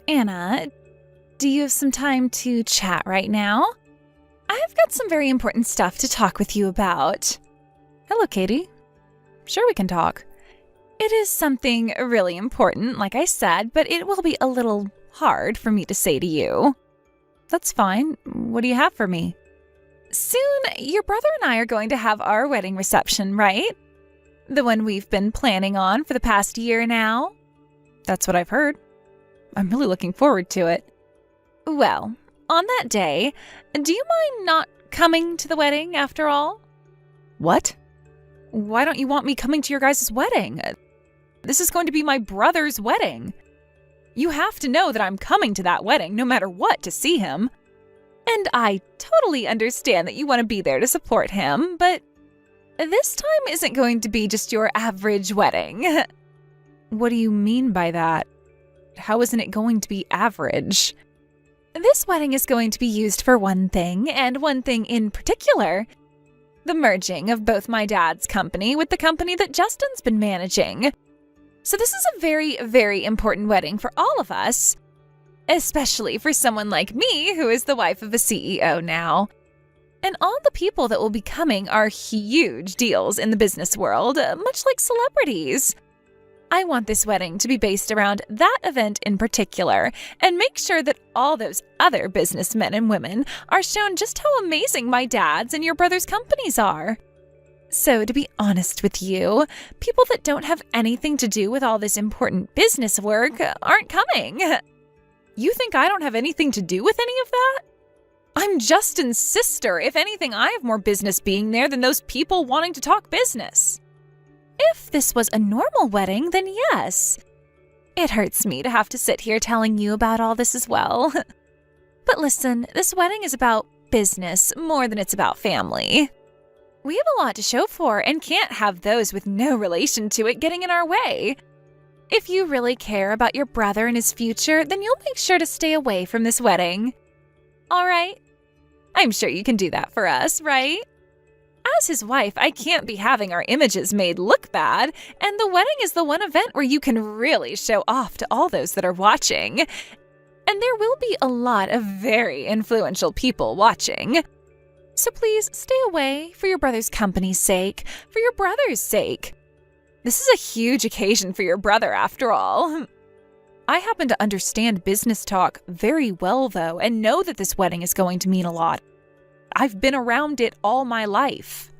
Anna, do you have some time to chat right now? I've got some very important stuff to talk with you about. Hello, Katie. Sure, we can talk. It is something really important, like I said, but it will be a little hard for me to say to you. That's fine. What do you have for me? Soon, your brother and I are going to have our wedding reception, right? The one we've been planning on for the past year now. That's what I've heard. I'm really looking forward to it. Well, on that day, do you mind not coming to the wedding after all? What? Why don't you want me coming to your guys' wedding? This is going to be my brother's wedding. You have to know that I'm coming to that wedding no matter what to see him. And I totally understand that you want to be there to support him, but this time isn't going to be just your average wedding. What do you mean by that? How isn't it going to be average? This wedding is going to be used for one thing, and one thing in particular. The merging of both my dad's company with the company that Justin's been managing. So this is a very, very important wedding for all of us. Especially for someone like me, who is the wife of a CEO now. And all the people that will be coming are huge deals in the business world, much like celebrities. I want this wedding to be based around that event in particular, and make sure that all those other businessmen and women are shown just how amazing my dad's and your brother's companies are. So to be honest with you, people that don't have anything to do with all this important business work aren't coming. You think I don't have anything to do with any of that? I'm Justin's sister. If anything, I have more business being there than those people wanting to talk business. If this was a normal wedding, then yes. It hurts me to have to sit here telling you about all this as well. But listen, this wedding is about business more than it's about family. We have a lot to show for and can't have those with no relation to it getting in our way. If you really care about your brother and his future, then you'll make sure to stay away from this wedding. All right? I'm sure you can do that for us, right? As his wife, I can't be having our images made look bad, and the wedding is the one event where you can really show off to all those that are watching. And there will be a lot of very influential people watching. So please stay away for your brother's company's sake, for your brother's sake. This is a huge occasion for your brother, after all. I happen to understand business talk very well, though, and know that this wedding is going to mean a lot. I've been around it all my life.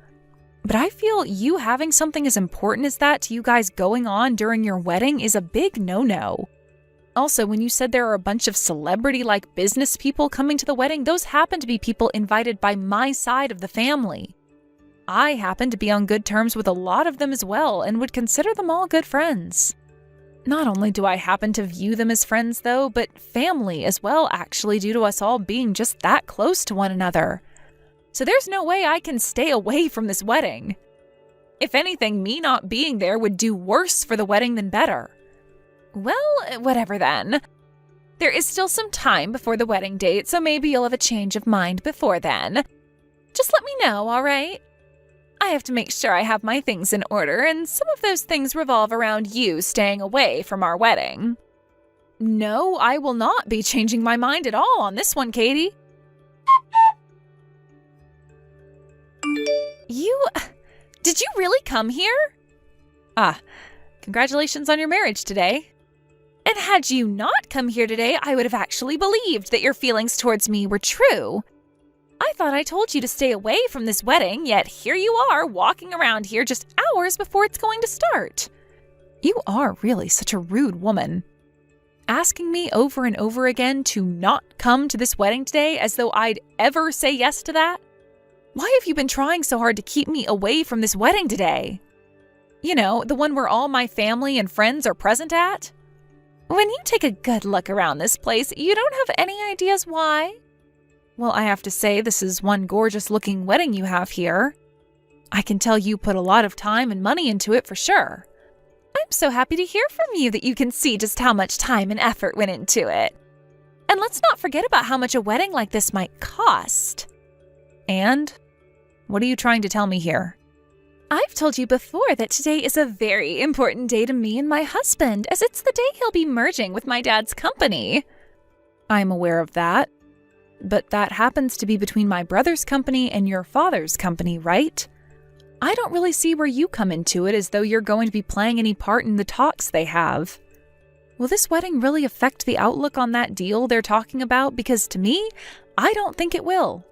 But I feel you having something as important as that to you guys going on during your wedding is a big no-no. Also, when you said there are a bunch of celebrity-like business people coming to the wedding, those happen to be people invited by my side of the family. I happen to be on good terms with a lot of them as well and would consider them all good friends. Not only do I happen to view them as friends, though, but family as well, actually, due to us all being just that close to one another. So there's no way I can stay away from this wedding. If anything, me not being there would do worse for the wedding than better. Well, whatever then. There is still some time before the wedding date, so maybe you'll have a change of mind before then. Just let me know, all right? I have to make sure I have my things in order, and some of those things revolve around you staying away from our wedding. No, I will not be changing my mind at all on this one, Katie. Did you really come here? Congratulations on your marriage today. And had you not come here today, I would have actually believed that your feelings towards me were true. I thought I told you to stay away from this wedding, yet here you are walking around here just hours before it's going to start. You are really such a rude woman. Asking me over and over again to not come to this wedding today as though I'd ever say yes to that? Why have you been trying so hard to keep me away from this wedding today? You know, the one where all my family and friends are present at? When you take a good look around this place, you don't have any ideas why? Well, I have to say, this is one gorgeous-looking wedding you have here. I can tell you put a lot of time and money into it for sure. I'm so happy to hear from you that you can see just how much time and effort went into it. And let's not forget about how much a wedding like this might cost. And? What are you trying to tell me here? I've told you before that today is a very important day to me and my husband, as it's the day he'll be merging with my dad's company. I'm aware of that. But that happens to be between my brother's company and your father's company, right? I don't really see where you come into it, as though you're going to be playing any part in the talks they have. Will this wedding really affect the outlook on that deal they're talking about? Because to me, I don't think it will.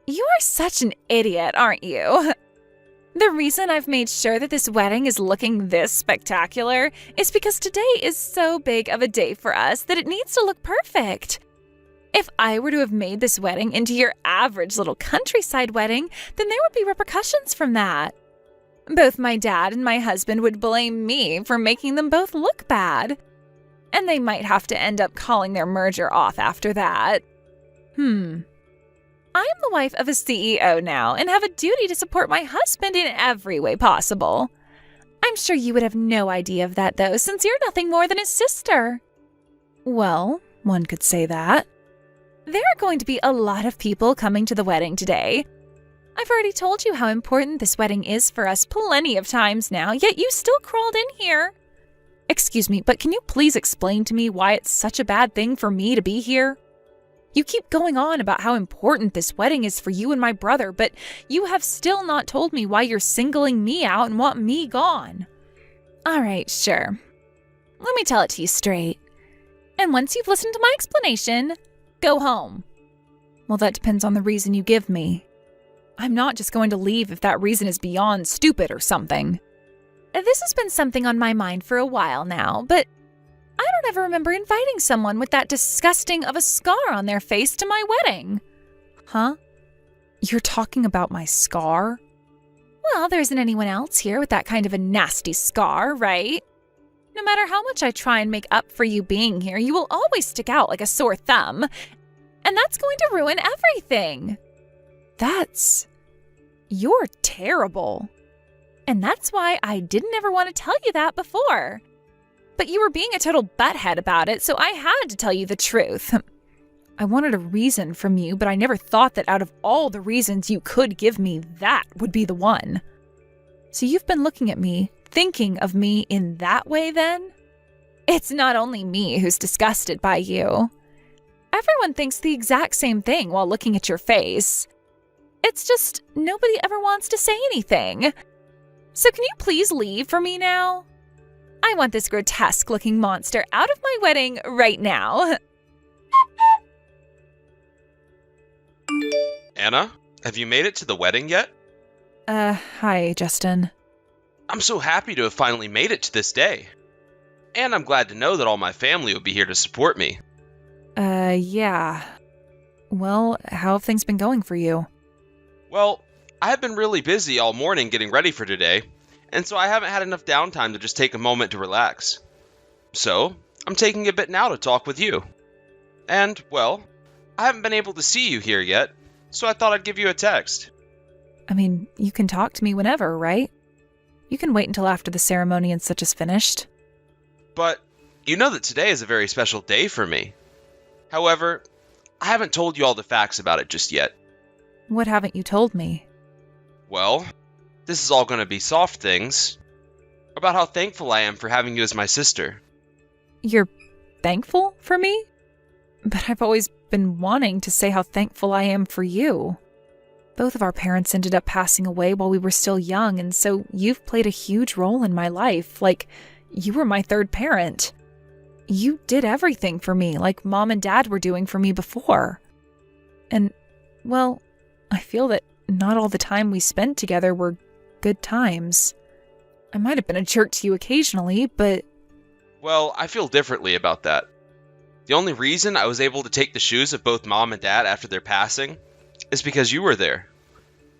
You are such an idiot, aren't you? The reason I've made sure that this wedding is looking this spectacular is because today is so big of a day for us that it needs to look perfect. If I were to have made this wedding into your average little countryside wedding, then there would be repercussions from that. Both my dad and my husband would blame me for making them both look bad. And they might have to end up calling their merger off after that. I'm the wife of a CEO now and have a duty to support my husband in every way possible. I'm sure you would have no idea of that, though, since you're nothing more than his sister. Well, one could say that. There are going to be a lot of people coming to the wedding today. I've already told you how important this wedding is for us plenty of times now, yet you still crawled in here. Excuse me, but can you please explain to me why it's such a bad thing for me to be here? You keep going on about how important this wedding is for you and my brother, but you have still not told me why you're singling me out and want me gone. All right, sure. Let me tell it to you straight. And once you've listened to my explanation, go home. Well, that depends on the reason you give me. I'm not just going to leave if that reason is beyond stupid or something. This has been something on my mind for a while now, but I don't ever remember inviting someone with that disgusting of a scar on their face to my wedding. Huh? You're talking about my scar? Well, there isn't anyone else here with that kind of a nasty scar, right? No matter how much I try and make up for you being here, you will always stick out like a sore thumb. And that's going to ruin everything. You're terrible. And that's why I didn't ever want to tell you that before. But you were being a total butthead about it, so I had to tell you the truth. I wanted a reason from you, but I never thought that out of all the reasons you could give me, that would be the one. So you've been looking at me, thinking of me in that way then? It's not only me who's disgusted by you. Everyone thinks the exact same thing while looking at your face. It's just nobody ever wants to say anything. So can you please leave for me now? I want this grotesque-looking monster out of my wedding right now. Anna, have you made it to the wedding yet? Hi, Justin. I'm so happy to have finally made it to this day. And I'm glad to know that all my family will be here to support me. Yeah. Well, how have things been going for you? Well, I have been really busy all morning getting ready for today, and so I haven't had enough downtime to just take a moment to relax. So, I'm taking a bit now to talk with you. And, well, I haven't been able to see you here yet, so I thought I'd give you a text. I mean, you can talk to me whenever, right? You can wait until after the ceremony and such is finished. But, you know that today is a very special day for me. However, I haven't told you all the facts about it just yet. What haven't you told me? Well, this is all going to be soft things. About how thankful I am for having you as my sister. You're thankful for me? But I've always been wanting to say how thankful I am for you. Both of our parents ended up passing away while we were still young, and so you've played a huge role in my life, like you were my third parent. You did everything for me, like Mom and Dad were doing for me before. And, well, I feel that not all the time we spent together were good times. I might have been a jerk to you occasionally, but... Well, I feel differently about that. The only reason I was able to take the shoes of both Mom and Dad after their passing is because you were there.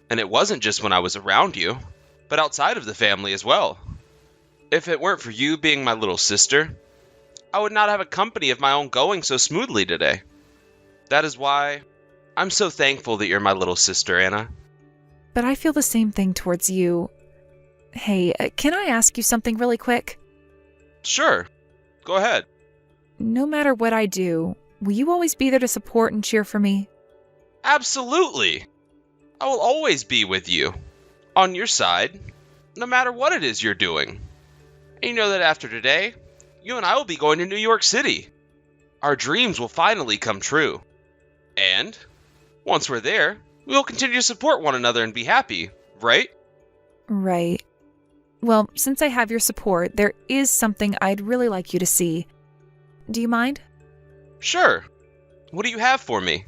And it wasn't just when I was around you, but outside of the family as well. If it weren't for you being my little sister, I would not have a company of my own going so smoothly today. That is why I'm so thankful that you're my little sister, Anna. But I feel the same thing towards you. Hey, can I ask you something really quick? Sure. Go ahead. No matter what I do, will you always be there to support and cheer for me? Absolutely. I will always be with you, on your side, no matter what it is you're doing. And you know that after today, you and I will be going to New York City. our dreams will finally come true. And once we're there, we'll continue to support one another and be happy, right? Right. Well, since I have your support, there is something I'd really like you to see. Do you mind? Sure. What do you have for me?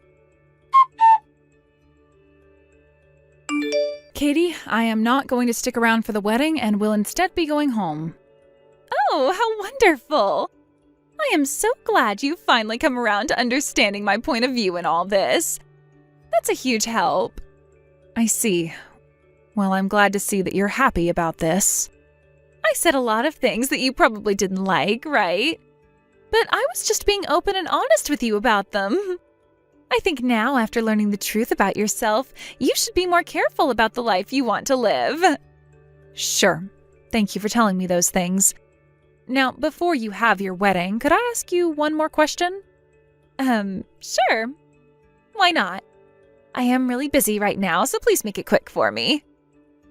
Katie, I am not going to stick around for the wedding and will instead be going home. Oh, how wonderful! I am so glad you've finally come around to understanding my point of view in all this. That's a huge help. I see. Well, I'm glad to see that you're happy about this. I said a lot of things that you probably didn't like, right? But I was just being open and honest with you about them. I think now, after learning the truth about yourself, you should be more careful about the life you want to live. Sure. Thank you for telling me those things. Now, before you have your wedding, could I ask you one more question? Sure. Why not? I am really busy right now, so please make it quick for me.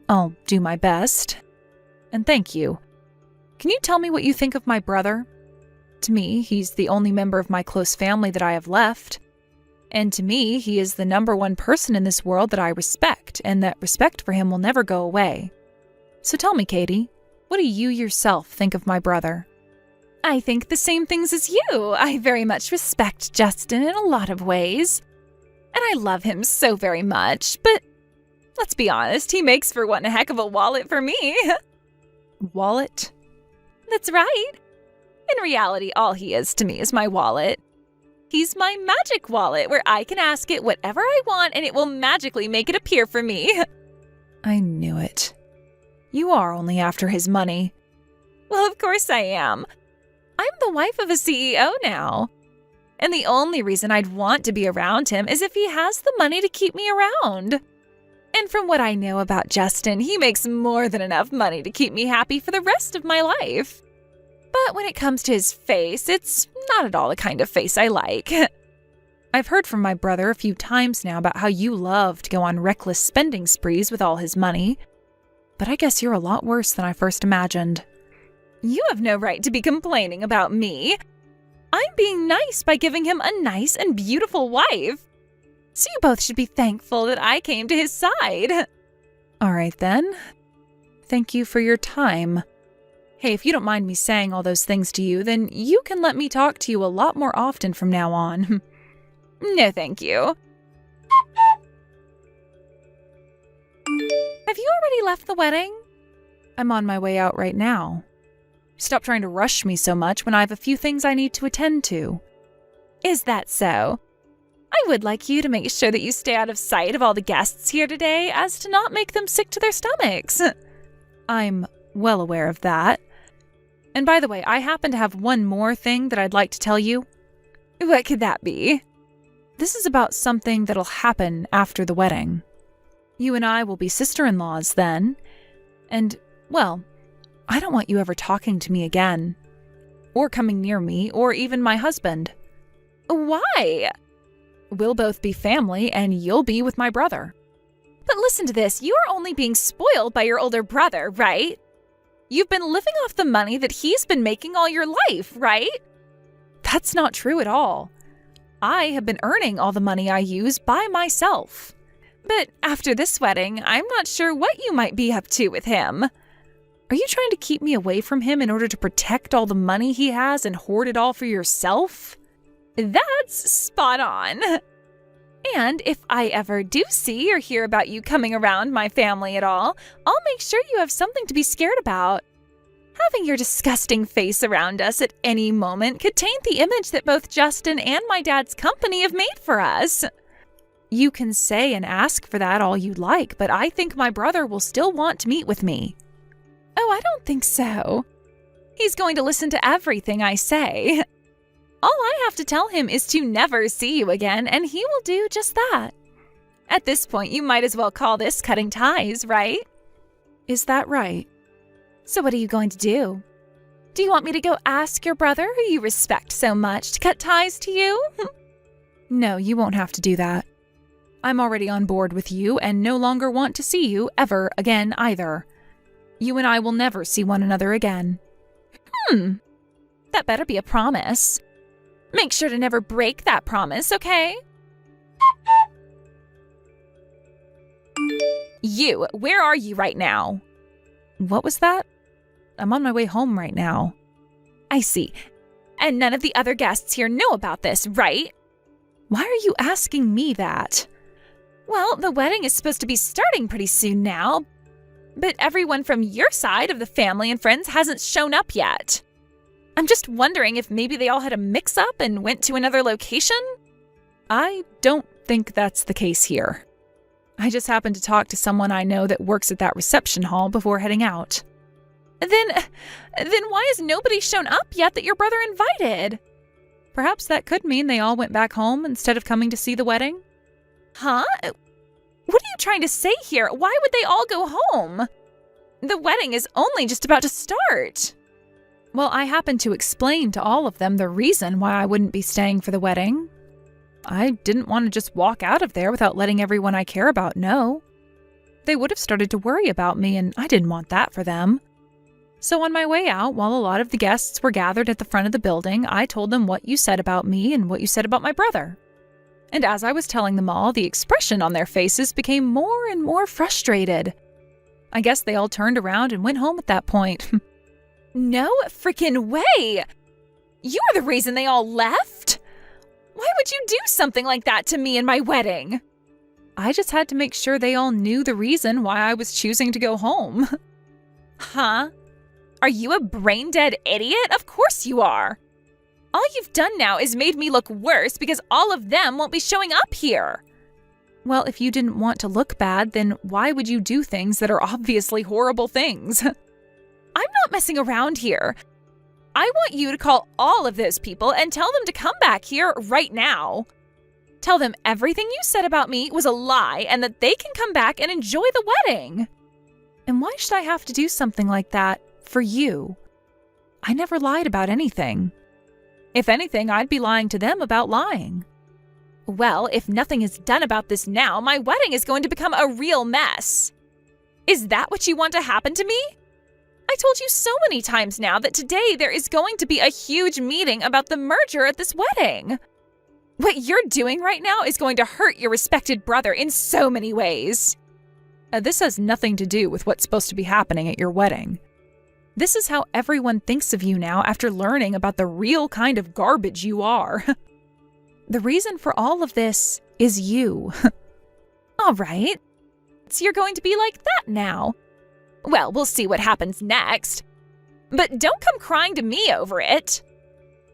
I'll do my best. And thank you. Can you tell me what you think of my brother? To me, he's the only member of my close family that I have left. And to me, he is the number one person in this world that I respect, and that respect for him will never go away. So tell me, Katie, what do you yourself think of my brother? I think the same things as you. I very much respect Justin in a lot of ways. And I love him so very much, but let's be honest, he makes for one heck of a wallet for me. Wallet? That's right. In reality, all he is to me is my wallet. He's my magic wallet where I can ask it whatever I want and it will magically make it appear for me. I knew it. You are only after his money. Well, of course I am. I'm the wife of a CEO now. And the only reason I'd want to be around him is if he has the money to keep me around. And from what I know about Justin, he makes more than enough money to keep me happy for the rest of my life. But when it comes to his face, it's not at all the kind of face I like. I've heard from my brother a few times now about how you love to go on reckless spending sprees with all his money. But I guess you're a lot worse than I first imagined. You have no right to be complaining about me. I'm being nice by giving him a nice and beautiful wife. So you both should be thankful that I came to his side. All right then. Thank you for your time. Hey, if you don't mind me saying all those things to you, then you can let me talk to you a lot more often from now on. No, thank you. Have you already left the wedding? I'm on my way out right now. Stop trying to rush me so much when I have a few things I need to attend to. Is that so? I would like you to make sure that you stay out of sight of all the guests here today as to not make them sick to their stomachs. I'm well aware of that. And by the way, I happen to have one more thing that I'd like to tell you. What could that be? This is about something that'll happen after the wedding. You and I will be sister-in-laws then. And, well, I don't want you ever talking to me again. Or coming near me, or even my husband. Why? We'll both be family, and you'll be with my brother. But listen to this, you're only being spoiled by your older brother, right? You've been living off the money that he's been making all your life, right? That's not true at all. I have been earning all the money I use by myself. But after this wedding, I'm not sure what you might be up to with him. Are you trying to keep me away from him in order to protect all the money he has and hoard it all for yourself? That's spot on. And if I ever do see or hear about you coming around my family at all, I'll make sure you have something to be scared about. Having your disgusting face around us at any moment could taint the image that both Justin and my dad's company have made for us. You can say and ask for that all you'd like, but I think my brother will still want to meet with me. Oh, I don't think so. He's going to listen to everything I say. All I have to tell him is to never see you again, and he will do just that. At this point, you might as well call this cutting ties, right? Is that right? So what are you going to do? Do you want me to go ask your brother, who you respect so much, to cut ties to you? No, you won't have to do that. I'm already on board with you and no longer want to see you ever again either. You and I will never see one another again. That better be a promise. Make sure to never break that promise, okay? You, where are you right now? What was that? I'm on my way home right now. I see. And none of the other guests here know about this, right? Why are you asking me that? Well, the wedding is supposed to be starting pretty soon now, but everyone from your side of the family and friends hasn't shown up yet. I'm just wondering if maybe they all had a mix-up and went to another location? I don't think that's the case here. I just happened to talk to someone I know that works at that reception hall before heading out. Then why has nobody shown up yet that your brother invited? Perhaps that could mean they all went back home instead of coming to see the wedding? Huh? What are you trying to say here? Why would they all go home? The wedding is only just about to start. Well, I happened to explain to all of them the reason why I wouldn't be staying for the wedding. I didn't want to just walk out of there without letting everyone I care about know. They would have started to worry about me, and I didn't want that for them. So on my way out, while a lot of the guests were gathered at the front of the building, I told them what you said about me and what you said about my brother. And as I was telling them all, the expression on their faces became more and more frustrated. I guess they all turned around and went home at that point. No freaking way! You were the reason they all left? Why would you do something like that to me and my wedding? I just had to make sure they all knew the reason why I was choosing to go home. Huh? Are you a brain-dead idiot? Of course you are. All you've done now is made me look worse because all of them won't be showing up here. Well, if you didn't want to look bad, then why would you do things that are obviously horrible things? I'm not messing around here. I want you to call all of those people and tell them to come back here right now. Tell them everything you said about me was a lie and that they can come back and enjoy the wedding. And why should I have to do something like that for you? I never lied about anything. If anything, I'd be lying to them about lying. Well, if nothing is done about this now, my wedding is going to become a real mess. Is that what you want to happen to me? I told you so many times now that today there is going to be a huge meeting about the merger at this wedding. What you're doing right now is going to hurt your respected brother in so many ways. This has nothing to do with what's supposed to be happening at your wedding. This is how everyone thinks of you now after learning about the real kind of garbage you are. The reason for all of this is you. All right. So you're going to be like that now. Well, we'll see what happens next. But don't come crying to me over it.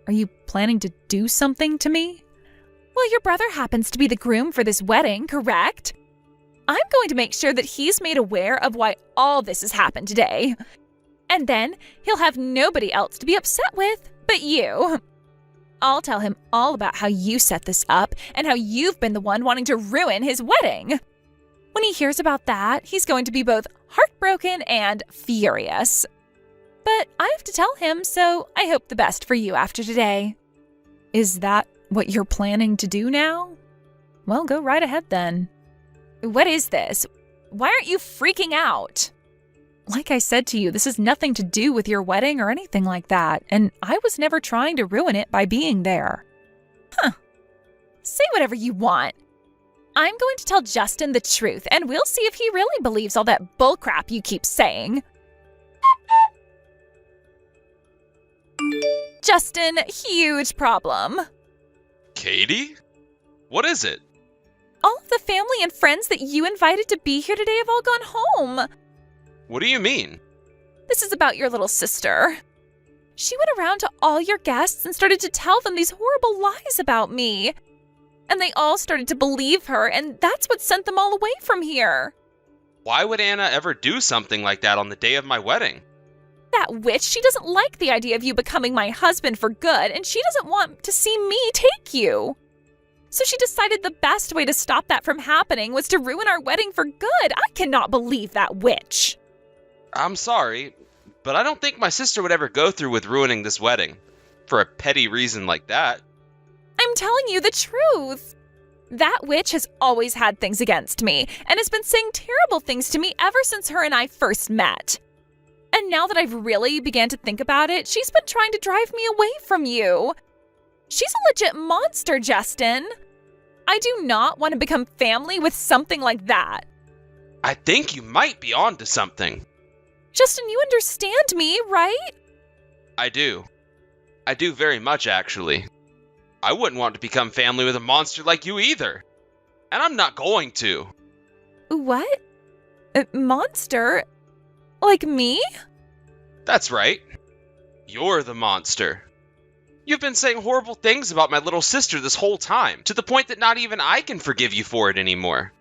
Are you planning to do something to me? Well, your brother happens to be the groom for this wedding, correct? I'm going to make sure that he's made aware of why all this has happened today. And then he'll have nobody else to be upset with but you. I'll tell him all about how you set this up and how you've been the one wanting to ruin his wedding. When he hears about that, he's going to be both heartbroken and furious. But I have to tell him, so I hope the best for you after today. Is that what you're planning to do now? Well, go right ahead then. What is this? Why aren't you freaking out? Like I said to you, this has nothing to do with your wedding or anything like that, and I was never trying to ruin it by being there. Huh. Say whatever you want. I'm going to tell Justin the truth, and we'll see if he really believes all that bullcrap you keep saying. Justin, huge problem. Katie? What is it? All of the family and friends that you invited to be here today have all gone home. What do you mean? This is about your little sister. She went around to all your guests and started to tell them these horrible lies about me. And they all started to believe her, and that's what sent them all away from here. Why would Anna ever do something like that on the day of my wedding? That witch, she doesn't like the idea of you becoming my husband for good, and she doesn't want to see me take you. So she decided the best way to stop that from happening was to ruin our wedding for good. I cannot believe that witch. I'm sorry, but I don't think my sister would ever go through with ruining this wedding for a petty reason like that. I'm telling you the truth. That witch has always had things against me and has been saying terrible things to me ever since her and I first met. And now that I've really began to think about it, she's been trying to drive me away from you. She's a legit monster, Justin. I do not want to become family with something like that. I think you might be onto something. Justin, you understand me, right? I do. I do very much, actually. I wouldn't want to become family with a monster like you either. And I'm not going to. What? A monster? Like me? That's right. You're the monster. You've been saying horrible things about my little sister this whole time, to the point that not even I can forgive you for it anymore.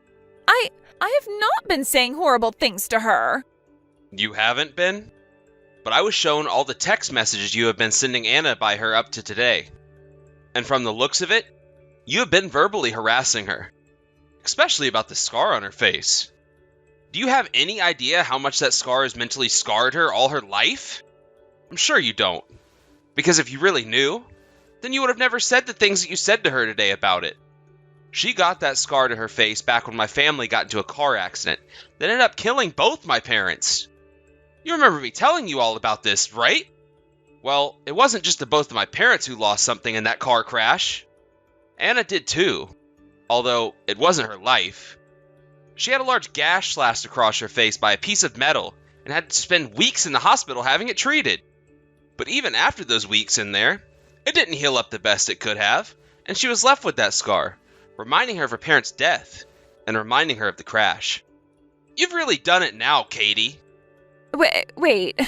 I have not been saying horrible things to her. You haven't been? But I was shown all the text messages you have been sending Anna by her up to today. And from the looks of it, you have been verbally harassing her. Especially about the scar on her face. Do you have any idea how much that scar has mentally scarred her all her life? I'm sure you don't. Because if you really knew, then you would have never said the things that you said to her today about it. She got that scar to her face back when my family got into a car accident that ended up killing both my parents. You remember me telling you all about this, right? Well, it wasn't just the both of my parents who lost something in that car crash. Anna did too, although it wasn't her life. She had a large gash slashed across her face by a piece of metal and had to spend weeks in the hospital having it treated. But even after those weeks in there, it didn't heal up the best it could have, and she was left with that scar, reminding her of her parents' death, and reminding her of the crash. You've really done it now, Katie. Wait.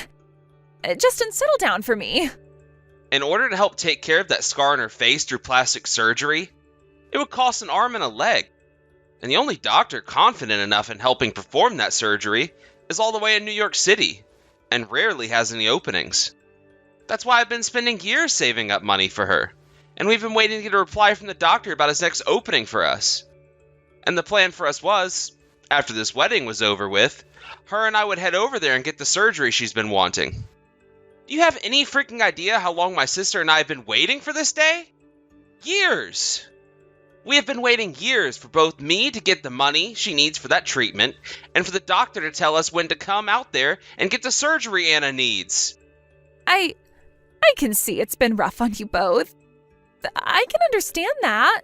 Justin, settle down for me. In order to help take care of that scar on her face through plastic surgery, it would cost an arm and a leg. And the only doctor confident enough in helping perform that surgery is all the way in New York City, and rarely has any openings. That's why I've been spending years saving up money for her, and we've been waiting to get a reply from the doctor about his next opening for us. And the plan for us was, after this wedding was over with, her and I would head over there and get the surgery she's been wanting. Do you have any freaking idea how long my sister and I have been waiting for this day? Years! We have been waiting years for both me to get the money she needs for that treatment, and for the doctor to tell us when to come out there and get the surgery Anna needs. I can see it's been rough on you both. I can understand that.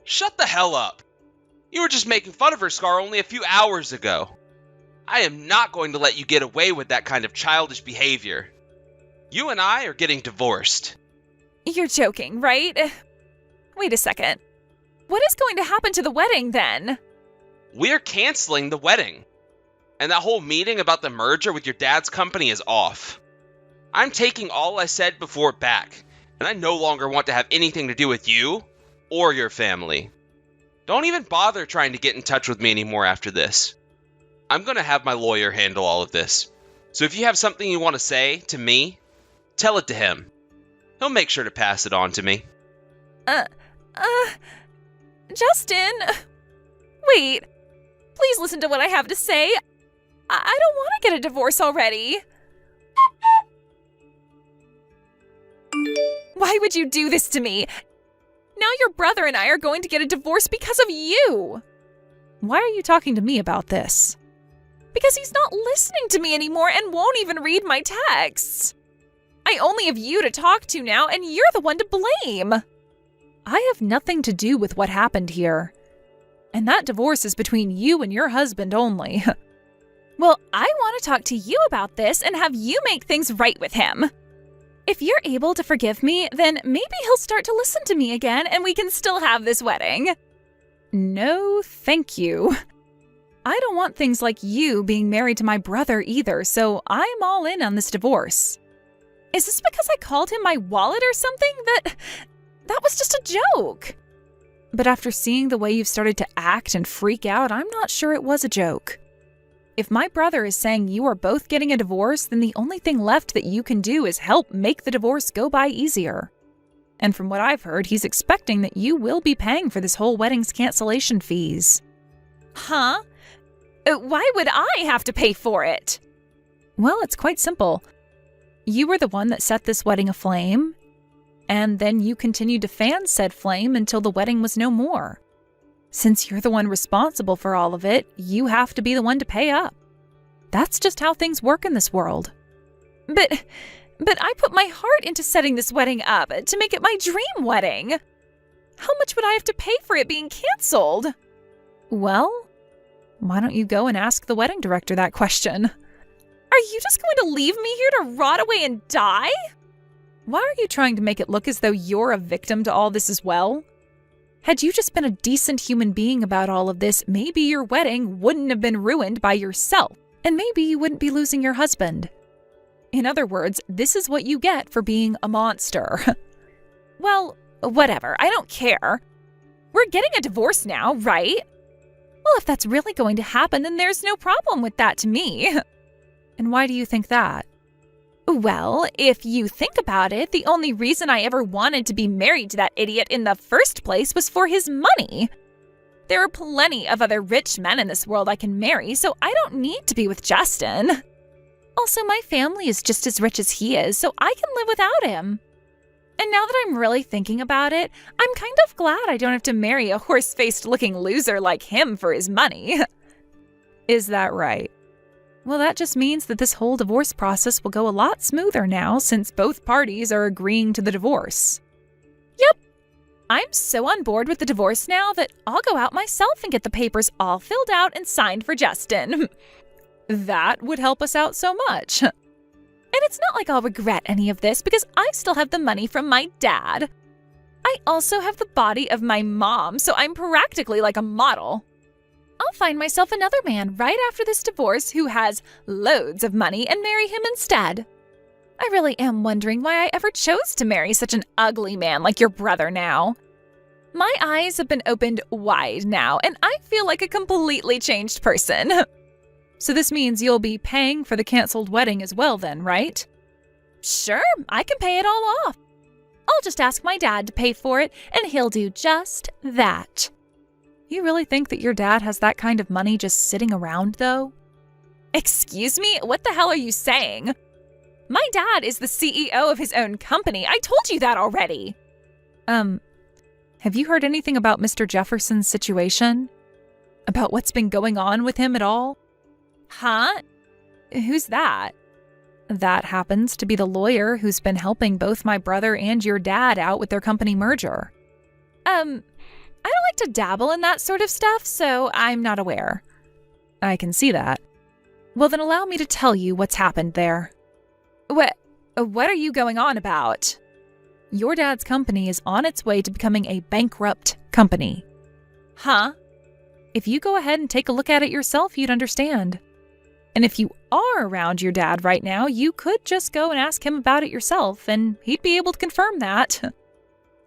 Shut the hell up. You were just making fun of her scar only a few hours ago. I am not going to let you get away with that kind of childish behavior. You and I are getting divorced. You're joking, right? Wait a second. What is going to happen to the wedding then? We're canceling the wedding. And that whole meeting about the merger with your dad's company is off. I'm taking all I said before back, and I no longer want to have anything to do with you or your family. Don't even bother trying to get in touch with me anymore after this. I'm going to have my lawyer handle all of this. So if you have something you want to say to me, tell it to him. He'll make sure to pass it on to me. Justin! Wait. Please listen to what I have to say. I don't want to get a divorce already. Why would you do this to me? Now your brother and I are going to get a divorce because of you. Why are you talking to me about this? Because he's not listening to me anymore and won't even read my texts. I only have you to talk to now, and you're the one to blame. I have nothing to do with what happened here. And that divorce is between you and your husband only. Well, I want to talk to you about this and have you make things right with him. If you're able to forgive me, then maybe he'll start to listen to me again and we can still have this wedding. No, thank you. I don't want things like you being married to my brother either, so I'm all in on this divorce. Is this because I called him my wallet or something? That was just a joke. But after seeing the way you've started to act and freak out, I'm not sure it was a joke. If my brother is saying you are both getting a divorce, then the only thing left that you can do is help make the divorce go by easier. And from what I've heard, he's expecting that you will be paying for this whole wedding's cancellation fees. Huh? Why would I have to pay for it? Well, it's quite simple. You were the one that set this wedding aflame, and then you continued to fan said flame until the wedding was no more. Since you're the one responsible for all of it, you have to be the one to pay up. That's just how things work in this world. But But I put my heart into setting this wedding up to make it my dream wedding. How much would I have to pay for it being canceled? Well, why don't you go and ask the wedding director that question? Are you just going to leave me here to rot away and die? Why are you trying to make it look as though you're a victim to all this as well? Had you just been a decent human being about all of this, maybe your wedding wouldn't have been ruined by yourself, and maybe you wouldn't be losing your husband. In other words, this is what you get for being a monster. Well, whatever, I don't care. We're getting a divorce now, right? Well, if that's really going to happen, then there's no problem with that to me. And why do you think that? Well, if you think about it, the only reason I ever wanted to be married to that idiot in the first place was for his money. There are plenty of other rich men in this world I can marry, so I don't need to be with Justin. Also, my family is just as rich as he is, so I can live without him. And now that I'm really thinking about it, I'm kind of glad I don't have to marry a horse-faced looking loser like him for his money. Is that right? Well, that just means that this whole divorce process will go a lot smoother now since both parties are agreeing to the divorce. Yep. I'm so on board with the divorce now that I'll go out myself and get the papers all filled out and signed for Justin. That would help us out so much. And it's not like I'll regret any of this because I still have the money from my dad. I also have the body of my mom, so I'm practically like a model. I'll find myself another man right after this divorce who has loads of money and marry him instead. I really am wondering why I ever chose to marry such an ugly man like your brother now. My eyes have been opened wide now, and I feel like a completely changed person. So this means you'll be paying for the canceled wedding as well then, right? Sure, I can pay it all off. I'll just ask my dad to pay for it, and he'll do just that. You really think that your dad has that kind of money just sitting around, though? Excuse me? What the hell are you saying? My dad is the CEO of his own company. I told you that already. Have you heard anything about Mr. Jefferson's situation? About what's been going on with him at all? Huh? Who's that? That happens to be the lawyer who's been helping both my brother and your dad out with their company merger. I don't like to dabble in that sort of stuff, so I'm not aware. I can see that. Well, then allow me to tell you what's happened there. What are you going on about? Your dad's company is on its way to becoming a bankrupt company. Huh? If you go ahead and take a look at it yourself, you'd understand. And if you are around your dad right now, you could just go and ask him about it yourself, and he'd be able to confirm that.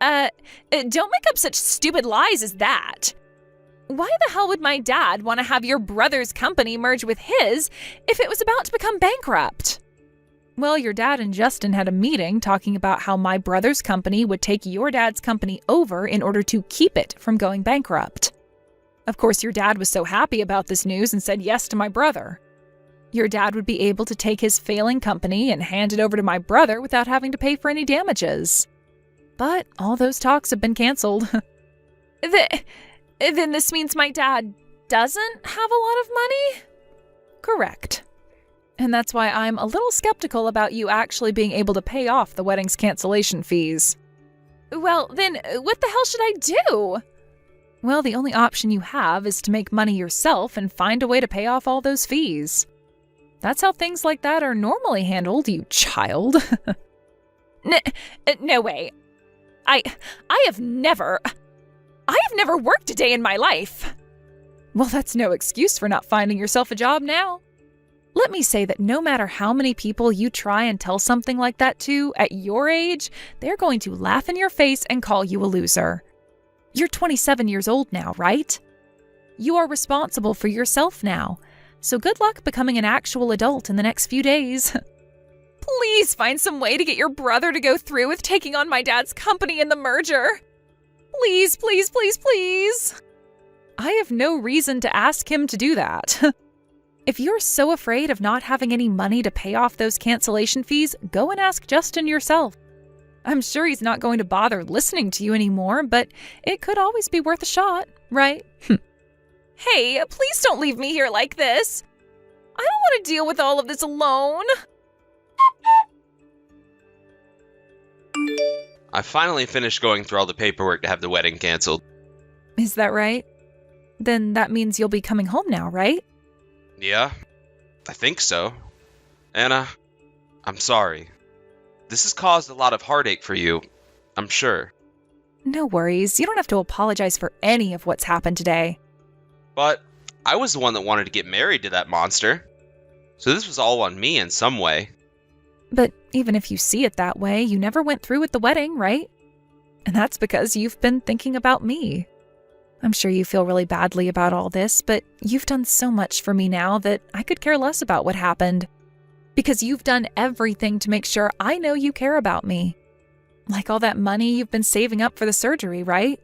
Don't make up such stupid lies as that. Why the hell would my dad want to have your brother's company merge with his if it was about to become bankrupt? Well, your dad and Justin had a meeting talking about how my brother's company would take your dad's company over in order to keep it from going bankrupt. Of course, your dad was so happy about this news and said yes to my brother. Your dad would be able to take his failing company and hand it over to my brother without having to pay for any damages. But all those talks have been canceled. Then this means my dad doesn't have a lot of money? Correct. And that's why I'm a little skeptical about you actually being able to pay off the wedding's cancellation fees. Well, then what the hell should I do? Well, the only option you have is to make money yourself and find a way to pay off all those fees. That's how things like that are normally handled, you child. No way. I have never worked a day in my life. Well, that's no excuse for not finding yourself a job now. Let me say that no matter how many people you try and tell something like that to at your age, they're going to laugh in your face and call you a loser. You're 27 years old now, right? You are responsible for yourself now, so good luck becoming an actual adult in the next few days. Please find some way to get your brother to go through with taking on my dad's company in the merger. Please, please, please, please. I have no reason to ask him to do that. If you're so afraid of not having any money to pay off those cancellation fees, go and ask Justin yourself. I'm sure he's not going to bother listening to you anymore, but it could always be worth a shot, right? Hey, please don't leave me here like this. I don't want to deal with all of this alone. I finally finished going through all the paperwork to have the wedding canceled. Is that right? Then that means you'll be coming home now, right? Yeah, I think so. Anna, I'm sorry. This has caused a lot of heartache for you, I'm sure. No worries. You don't have to apologize for any of what's happened today. But I was the one that wanted to get married to that monster. So this was all on me in some way. But even if you see it that way, you never went through with the wedding, right? And that's because you've been thinking about me. I'm sure you feel really badly about all this, but you've done so much for me now that I could care less about what happened. Because you've done everything to make sure I know you care about me. Like all that money you've been saving up for the surgery, right?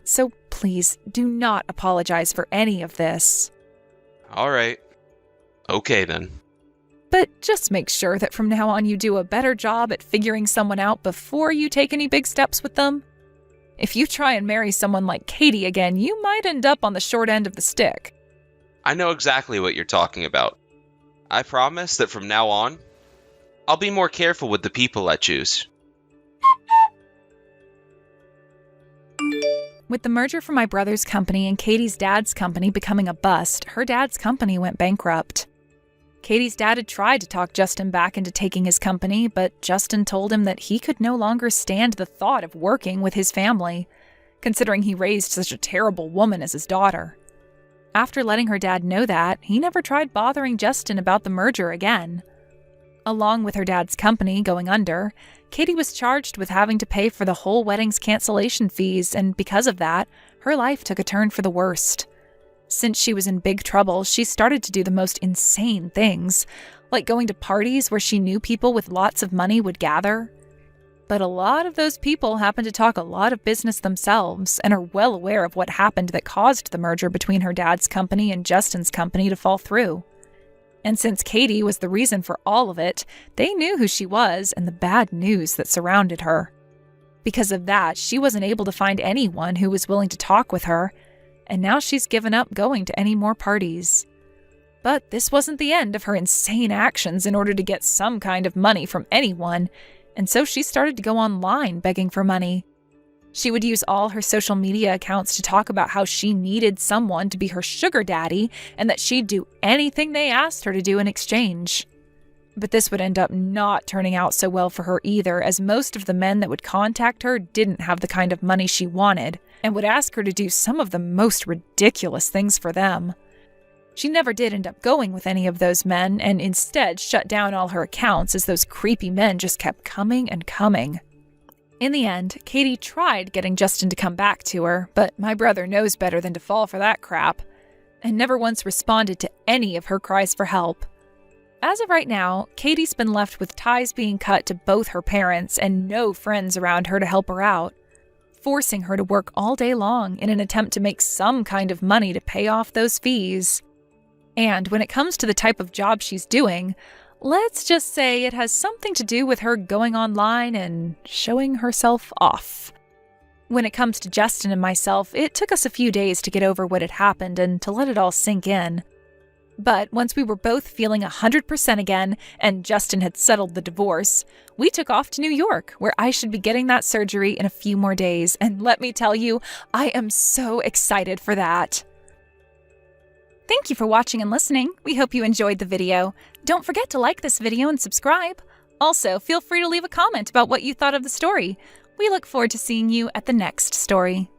So please, do not apologize for any of this. All right. Okay then. But just make sure that from now on you do a better job at figuring someone out before you take any big steps with them. If you try and marry someone like Katie again, you might end up on the short end of the stick. I know exactly what you're talking about. I promise that from now on, I'll be more careful with the people I choose. With the merger from my brother's company and Katie's dad's company becoming a bust, her dad's company went bankrupt. Katie's dad had tried to talk Justin back into taking his company, but Justin told him that he could no longer stand the thought of working with his family, considering he raised such a terrible woman as his daughter. After letting her dad know that, he never tried bothering Justin about the merger again. Along with her dad's company going under, Katie was charged with having to pay for the whole wedding's cancellation fees, and because of that, her life took a turn for the worst. Since she was in big trouble, she started to do the most insane things, like going to parties where she knew people with lots of money would gather. But a lot of those people happen to talk a lot of business themselves and are well aware of what happened that caused the merger between her dad's company and Justin's company to fall through. And since Katie was the reason for all of it, they knew who she was and the bad news that surrounded her. Because of that, she wasn't able to find anyone who was willing to talk with her, and now she's given up going to any more parties. But this wasn't the end of her insane actions in order to get some kind of money from anyone, and so she started to go online begging for money. She would use all her social media accounts to talk about how she needed someone to be her sugar daddy and that she'd do anything they asked her to do in exchange. But this would end up not turning out so well for her either, as most of the men that would contact her didn't have the kind of money she wanted and would ask her to do some of the most ridiculous things for them. She never did end up going with any of those men and instead shut down all her accounts as those creepy men just kept coming and coming. In the end, Katie tried getting Justin to come back to her, but my brother knows better than to fall for that crap, and never once responded to any of her cries for help. As of right now, Katie's been left with ties being cut to both her parents and no friends around her to help her out, forcing her to work all day long in an attempt to make some kind of money to pay off those fees. And when it comes to the type of job she's doing, let's just say it has something to do with her going online and showing herself off. When it comes to Justin and myself, it took us a few days to get over what had happened and to let it all sink in. But once we were both feeling 100% again and Justin had settled the divorce, we took off to New York, where I should be getting that surgery in a few more days. And let me tell you, I am so excited for that. Thank you for watching and listening. We hope you enjoyed the video. Don't forget to like this video and subscribe. Also, feel free to leave a comment about what you thought of the story. We look forward to seeing you at the next story.